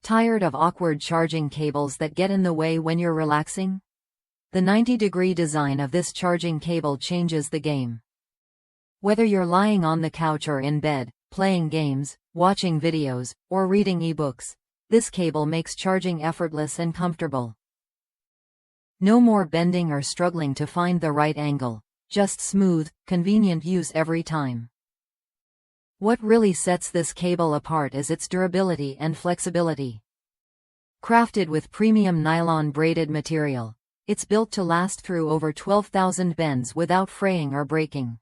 Tired of awkward charging cables that get in the way when you're relaxing? The 90-degree design of this charging cable changes the game. Whether you're lying on the couch or in bed, playing games, watching videos, or reading ebooks, this cable makes charging effortless and comfortable. No more bending or struggling to find the right angle, just smooth, convenient use every time. What really sets this cable apart is its durability and flexibility. Crafted with premium nylon braided material, it's built to last through over 12,000 bends without fraying or breaking.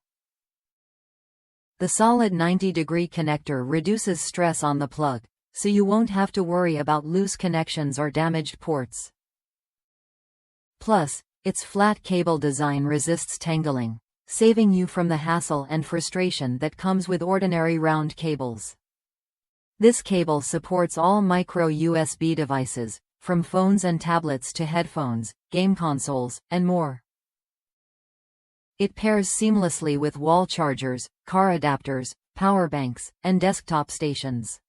The solid 90-degree connector reduces stress on the plug, so you won't have to worry about loose connections or damaged ports. Plus, its flat cable design resists tangling, saving you from the hassle and frustration that comes with ordinary round cables. This cable supports all micro USB devices, from phones and tablets to headphones, game consoles, and more. It pairs seamlessly with wall chargers, car adapters, power banks, and desktop stations.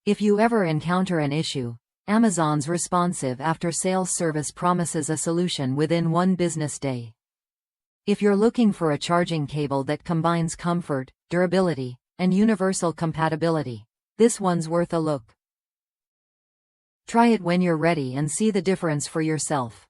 If you ever encounter an issue, Amazon's responsive after-sales service promises a solution within 1 business day. If you're looking for a charging cable that combines comfort, durability, and universal compatibility, this one's worth a look. Try it when you're ready and see the difference for yourself.